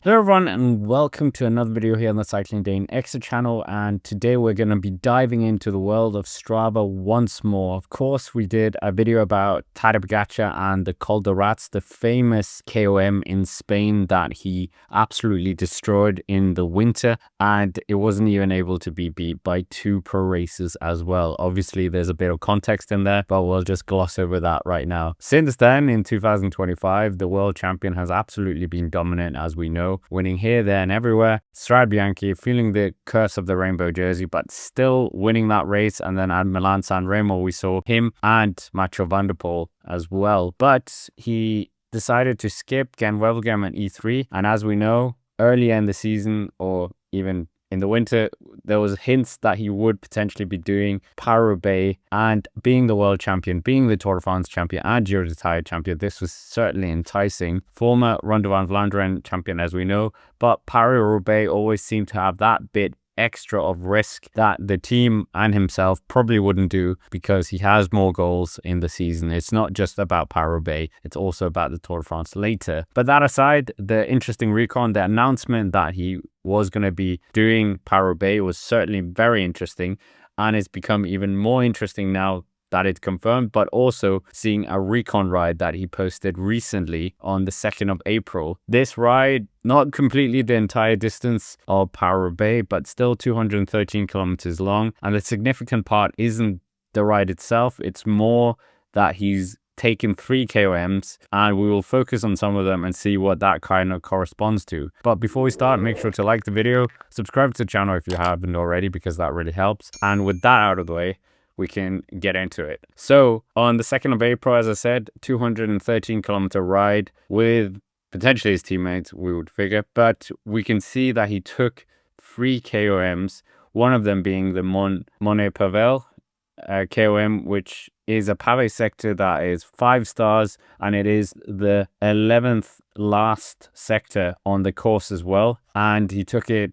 Hello everyone and welcome to another video here on the Cycling Dane Extra channel, and today we're going to be diving into the world of Strava once more. Of course, we did a video about Tadej Pogačar and the Col de Rats, the famous KOM in Spain that he absolutely destroyed in the winter, and it wasn't even able to be beat by two pro racers as well. Obviously there's a bit of context in there, but we'll just gloss over that right now. Since then, in 2025, the world champion has absolutely been dominant, as we know, winning here, there and everywhere. Strade Bianche feeling the curse of the rainbow jersey, but still winning that race. And then at Milan-San Remo, we saw him and Mathieu van der Poel as well. But he decided to skip Gent-Wevelgem at E3. And as we know, earlier in the season, or even in the winter, there was hints that he would potentially be doing Paris-Roubaix, and being the world champion, being the Tour de France champion and Giro d'Italia champion, this was certainly enticing. Former Ronde van Vlaanderen champion, as we know, but Paris-Roubaix always seemed to have that bit extra of risk that the team and himself probably wouldn't do, because he has more goals in the season. It's not just about Paris-Roubaix, it's also about the Tour de France later. But that aside, the interesting recon, the announcement that he was going to be doing Paris-Roubaix was certainly very interesting, and it's become even more interesting now that it's confirmed, but also seeing a recon ride that he posted recently on the 2nd of April. This ride, not completely the entire distance of Paris-Roubaix, but still 213 kilometers long. And the significant part isn't the ride itself, it's more that he's taken 3 KOMs, and we will focus on some of them and see what that kind of corresponds to. But before we start, make sure to like the video, subscribe to the channel if you haven't already, because that really helps. And with that out of the way, we can get into it. So on the 2nd of April, as I said, 213 kilometer ride with potentially his teammates, we would figure, but we can see that he took 3 KOMs, one of them being the Mons-en-Pévèle KOM, which is a pavé sector that is 5 stars, and it is the 11th last sector on the course as well. And he took it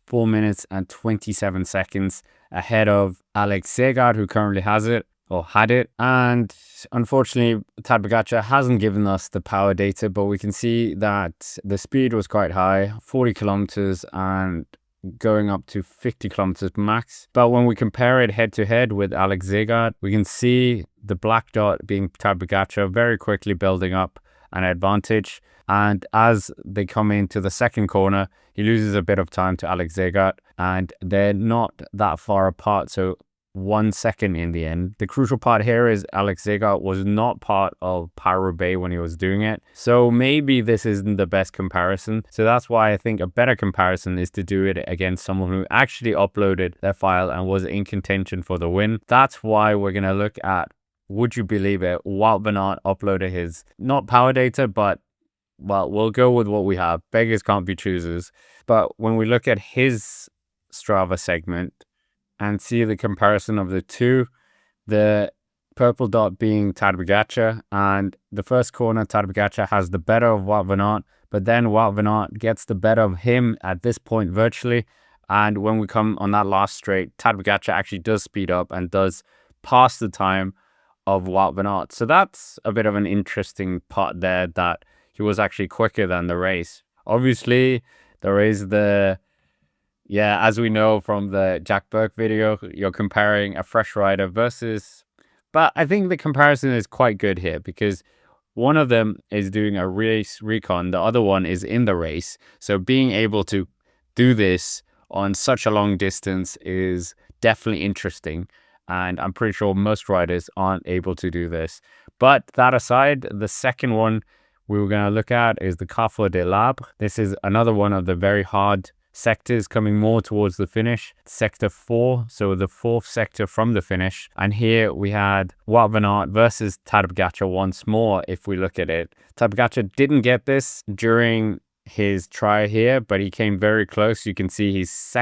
4 minutes and 27 seconds ahead of Alex Segard, who currently has it, or had it. And unfortunately, Tadej Pogačar hasn't given us the power data, but we can see that the speed was quite high, 40 kilometers and going up to 50 kilometers max. But when we compare it head to head with Alex Segard, we can see the black dot being Tadej Pogačar very quickly building up an advantage. And as they come into the second corner, he loses a bit of time to Alex Segard, and they're not that far apart, so 1 second in the end. The crucial part here is Alex Segard was not part of Paris-Roubaix when he was doing it, so maybe this isn't the best comparison. So that's why I think a better comparison is to do it against someone who actually uploaded their file and was in contention for the win. That's why we're going to look at, would you believe it, Wout van Aert uploaded his, not power data, but well, we'll go with what we have. Beggars can't be choosers. But when we look at his Strava segment and see the comparison of the two, the purple dot being Tadej Pogačar, and the first corner, Tadej Pogačar has the better of Wout van Aert, but then Wout van Aert gets the better of him at this point virtually. And when we come on that last straight, Tadej Pogačar actually does speed up and does pass the time of Wout van Aert. So that's a bit of an interesting part there, that he was actually quicker than the race. Obviously, there is the, as we know from the Jack Burke video, you're comparing a fresh rider versus, but I think the comparison is quite good here, because one of them is doing a race recon, the other one is in the race. So being able to do this on such a long distance is definitely interesting, and I'm pretty sure most riders aren't able to do this. But that aside, the second one we were going to look at is the Carrefour de l'Arbre. This is another one of the very hard sectors coming more towards the finish. Sector 4, so the 4th sector from the finish. And here we had Wout van Aert versus Tadej Pogačar once more, if we look at it. Tadej Pogačar didn't get this during his try here, but he came very close. You can see he's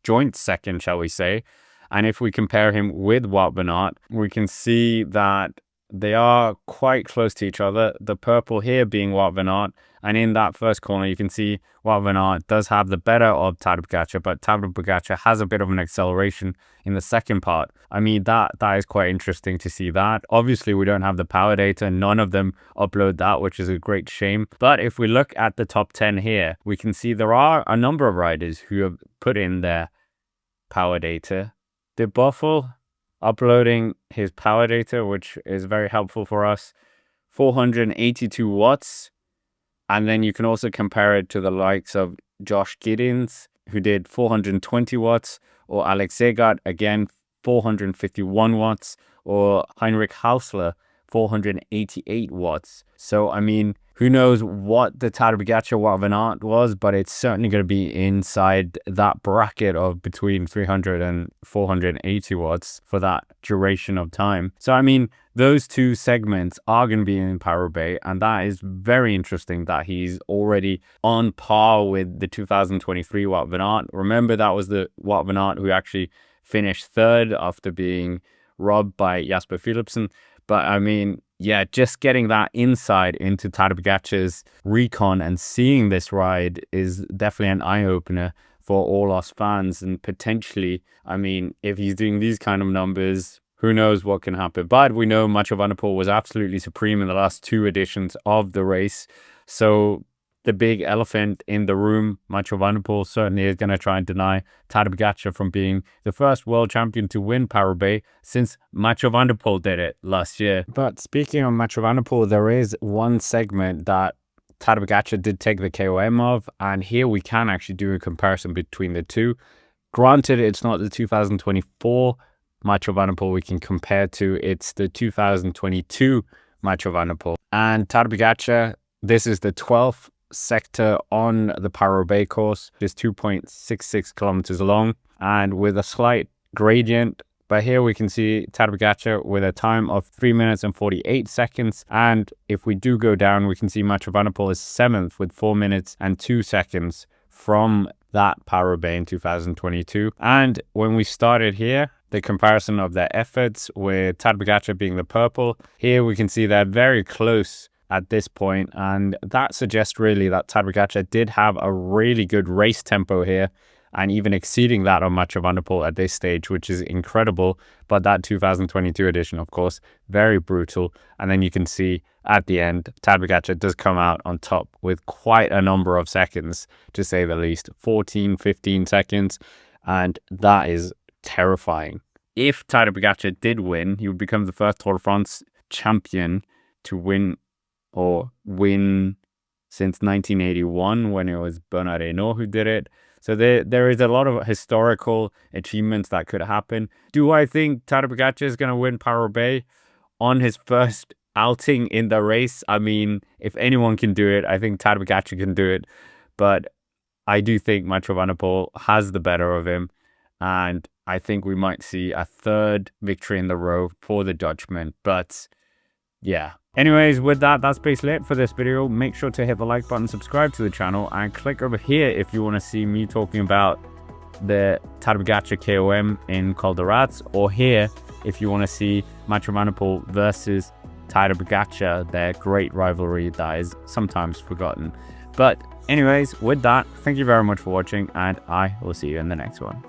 joint second, shall we say. And if we compare him with Wout van Aert, we can see that they are quite close to each other. The purple here being Wout van Aert, and in that first corner, you can see Wout van Aert does have the better of Tadej Pogačar, but Tadej Pogačar has a bit of an acceleration in the second part. I mean, that is quite interesting to see that. Obviously, we don't have the power data. None of them upload that, which is a great shame. But if we look at the top 10 here, we can see there are a number of riders who have put in their power data. De Buffel uploading his power data, which is very helpful for us. 482 watts. And then you can also compare it to the likes of Josh Giddens, who did 420 watts, or Alex Zegart, again, 451 watts, or Heinrich Hausler, 488 watts. So, I mean, who knows what the Tadej Pogačar Wout van Aert was, but it's certainly going to be inside that bracket of between 300 and 480 watts for that duration of time. So, I mean, those two segments are going to be in Paris-Roubaix, and that is very interesting that he's already on par with the 2023 Wout van Aert. Remember, that was the Wout van Aert who actually finished third after being robbed by Jasper Philipsen. But I mean, yeah, just getting that insight into Tadej Pogačar's recon and seeing this ride is definitely an eye-opener for all us fans. And potentially, I mean, if he's doing these kind of numbers, who knows what can happen. But we know Mathieu van der Poel was absolutely supreme in the last two editions of the race. So the big elephant in the room, Mathieu van der Poel, certainly is going to try and deny Tadej Pogačar from being the first world champion to win Paris-Roubaix since Mathieu van der Poel did it last year. But speaking of Mathieu van der Poel, there is one segment that Tadej Pogačar did take the KOM of, and here we can actually do a comparison between the two. Granted, it's not the 2024 Mathieu van der Poel we can compare to, it's the 2022 Mathieu van der Poel. And Tadej Pogačar, this is the 12th sector on the Paris-Roubaix course. It's 2.66 kilometers long and with a slight gradient. But here we can see Tadej Pogačar with a time of 3 minutes and 48 seconds. And if we do go down, we can see Mathieu van der Poel is 7th with 4 minutes and 2 seconds from that Paris-Roubaix in 2022. And when we started here, the comparison of their efforts with Tadej Pogačar being the purple, here we can see they're very close at this point, and that suggests really that Tadej Pogačar did have a really good race tempo here, and even exceeding that on Mathieu van der Poel at this stage, which is incredible. But that 2022 edition, of course, very brutal. And then you can see at the end, Tadej Pogačar does come out on top with quite a number of seconds, to say the least, 14, 15 seconds, and that is terrifying. If Tadej Pogačar did win, he would become the first Tour de France champion to win since 1981, when it was Bernard Hinault who did it. So there is a lot of historical achievements that could happen. Do I think Tadej Pogačar is going to win Paris-Roubaix on his first outing in the race? I mean, if anyone can do it, I think Tadej Pogačar can do it. But I do think Mathieu van der Poel has the better of him. And I think we might see a third victory in the row for the Dutchman. But yeah. Anyways, with that, that's basically it for this video. Make sure to hit the like button, subscribe to the channel, and click over here if you want to see me talking about the Tadej Pogačar KOM in Col d'Arats, or here if you want to see Mathieu van der Poel versus Tadej Pogačar, their great rivalry that is sometimes forgotten. But anyways, with that, thank you very much for watching, and I will see you in the next one.